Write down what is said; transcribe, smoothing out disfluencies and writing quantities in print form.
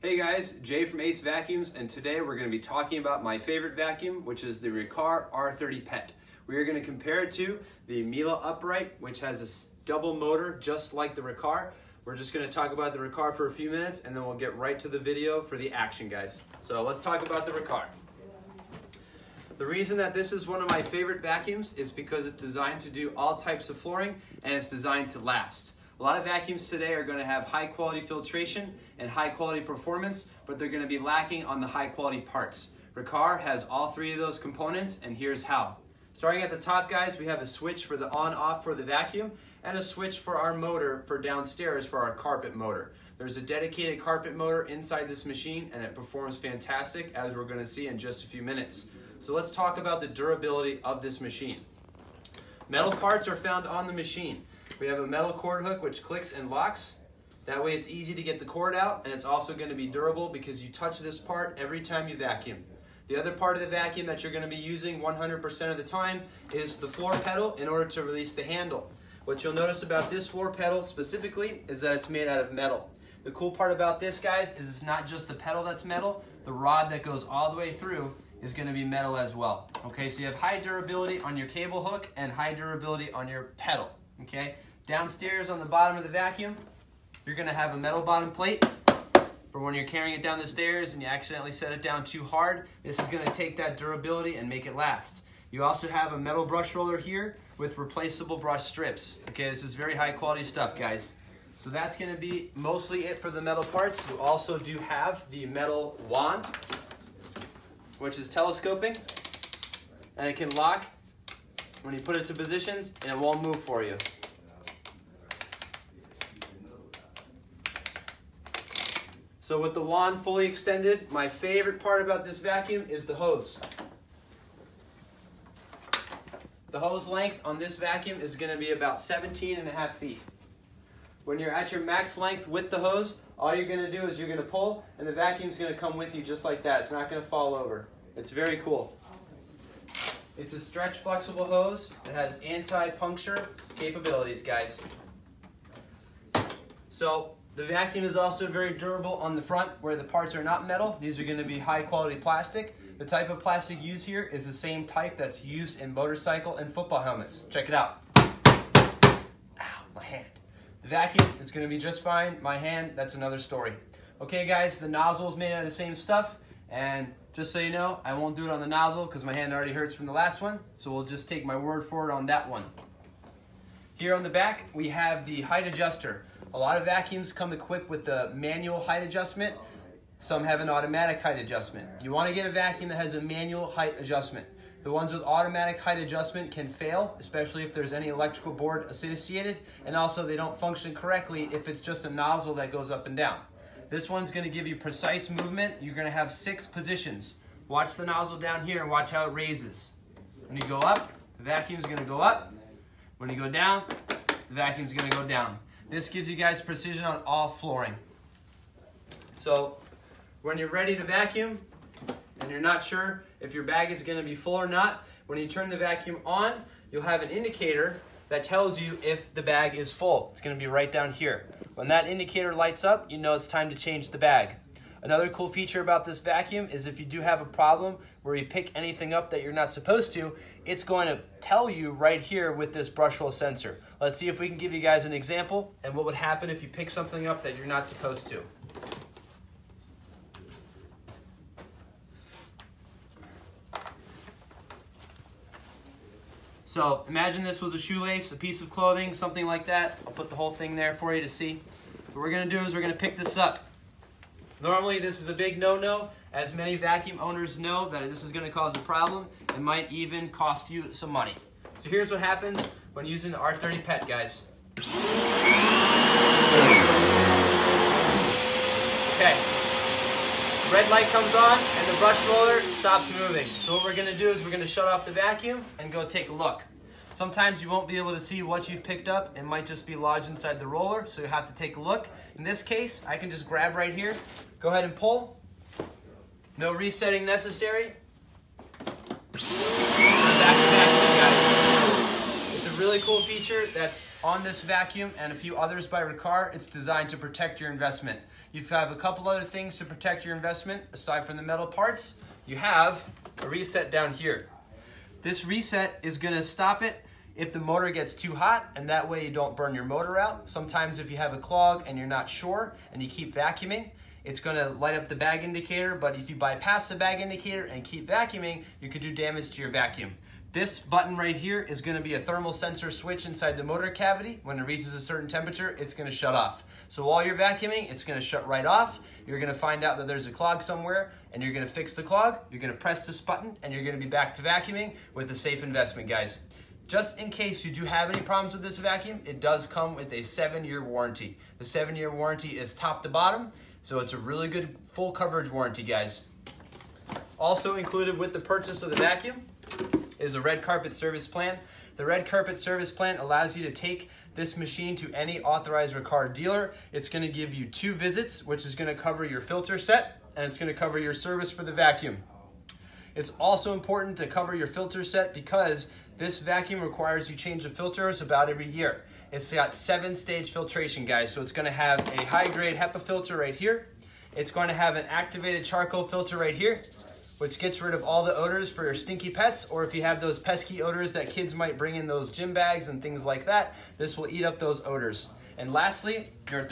Hey guys, Jay from Acevacuums, and today we're going to be talking about my favorite vacuum, which is the Riccar R30 Pet. We are going to compare it to the Miele Upright, which has a double motor just like the Riccar. We're just going to talk about the Riccar for a few minutes, and then we'll get right to the video for the action, guys. So let's talk about the Riccar. The reason that this is one of my favorite vacuums is because it's designed to do all types of flooring, and it's designed to last. A lot of vacuums today are going to have high quality filtration and high quality performance, but they're going to be lacking on the high quality parts. Riccar has all three of those components, and here's how. Starting at the top, guys, we have a switch for the on-off for the vacuum and a switch for our motor for downstairs for our carpet motor. There's a dedicated carpet motor inside this machine, and it performs fantastic, as we're going to see in just a few minutes. So let's talk about the durability of this machine. Metal parts are found on the machine. We have a metal cord hook which clicks and locks. That way it's easy to get the cord out, and it's also going to be durable because you touch this part every time you vacuum. The other part of the vacuum that you're going to be using 100% of the time is the floor pedal in order to release the handle. What you'll notice about this floor pedal specifically is that it's made out of metal. The cool part about this, guys, is it's not just the pedal that's metal. The rod that goes all the way through is going to be metal as well. Okay, so you have high durability on your cable hook and high durability on your pedal. Okay, downstairs on the bottom of the vacuum, you're going to have a metal bottom plate for when you're carrying it down the stairs and you accidentally set it down too hard. This is going to take that durability and make it last. You also have a metal brush roller here with replaceable brush strips. Okay, this is very high quality stuff, guys. So that's going to be mostly it for the metal parts. You also do have the metal wand, which is telescoping, and it can lock when you put it to positions, and it won't move for you. So with the wand fully extended, my favorite part about this vacuum is the hose. The hose length on this vacuum is going to be about 17.5 feet. When you're at your max length with the hose, all you're going to do is you're going to pull, and the vacuum's going to come with you just like that. It's not going to fall over. It's very cool. It's a stretch flexible hose that has anti-puncture capabilities, guys. So the vacuum is also very durable on the front where the parts are not metal. These are going to be high quality plastic. The type of plastic used here is the same type that's used in motorcycle and football helmets. Check it out. Ow, my hand. The vacuum is going to be just fine. My hand, that's another story. Okay, guys, the nozzle is made out of the same stuff, and just so you know, I won't do it on the nozzle because my hand already hurts from the last one, so we'll just take my word for it on that one. Here on the back, we have the height adjuster. A lot of vacuums come equipped with the manual height adjustment. Some have an automatic height adjustment. You want to get a vacuum that has a manual height adjustment. The ones with automatic height adjustment can fail, especially if there's any electrical board associated, and also they don't function correctly if it's just a nozzle that goes up and down. This one's going to give you precise movement. You're going to have 6 positions. Watch the nozzle down here and watch how it raises. When you go up, the vacuum's going to go up. When you go down, the vacuum's going to go down. This gives you guys precision on all flooring. So when you're ready to vacuum and you're not sure if your bag is going to be full or not, when you turn the vacuum on, you'll have an indicator that tells you if the bag is full. It's going to be right down here. When that indicator lights up, you know it's time to change the bag. Another cool feature about this vacuum is if you do have a problem where you pick anything up that you're not supposed to, it's going to tell you right here with this Brushroll sensor. Let's see if we can give you guys an example and what would happen if you pick something up that you're not supposed to. So imagine this was a shoelace, a piece of clothing, something like that. I'll put the whole thing there for you to see. What we're going to do is we're going to pick this up. Normally this is a big no-no, as many vacuum owners know that this is going to cause a problem and might even cost you some money. So here's what happens when using the R30 Pet, guys. Okay, red light comes on and the brush roller stops moving. So what we're going to do is we're going to shut off the vacuum and go take a look. Sometimes you won't be able to see what you've picked up. It might just be lodged inside the roller, so you have to take a look. In this case, I can just grab right here, go ahead and pull. No resetting necessary. Back to vacuum, guys. It's a really cool feature that's on this vacuum and a few others by Riccar. It's designed to protect your investment. You have a couple other things to protect your investment aside from the metal parts. You have a reset down here. This reset is going to stop it if the motor gets too hot, and that way you don't burn your motor out. Sometimes if you have a clog and you're not sure and you keep vacuuming, it's going to light up the bag indicator, but if you bypass the bag indicator and keep vacuuming, you could do damage to your vacuum. This button right here is going to be a thermal sensor switch inside the motor cavity. When it reaches a certain temperature, it's going to shut off. So while you're vacuuming, it's going to shut right off. You're going to find out that there's a clog somewhere, and you're going to fix the clog. You're going to press this button, and you're going to be back to vacuuming with a safe investment, guys. Just in case you do have any problems with this vacuum, it does come with a 7-year warranty. The 7-year warranty is top to bottom, so it's a really good full coverage warranty, guys. Also included with the purchase of the vacuum is a red carpet service plan. The red carpet service plan allows you to take this machine to any authorized Riccar dealer. It's going to give you 2 visits, which is going to cover your filter set, and it's going to cover your service for the vacuum. It's also important to cover your filter set because this vacuum requires you change the filters about every year. It's got 7-stage filtration, guys, so it's going to have a high-grade HEPA filter right here. It's going to have an activated charcoal filter right here, which gets rid of all the odors for your stinky pets, or if you have those pesky odors that kids might bring in those gym bags and things like that, this will eat up those odors. And lastly, your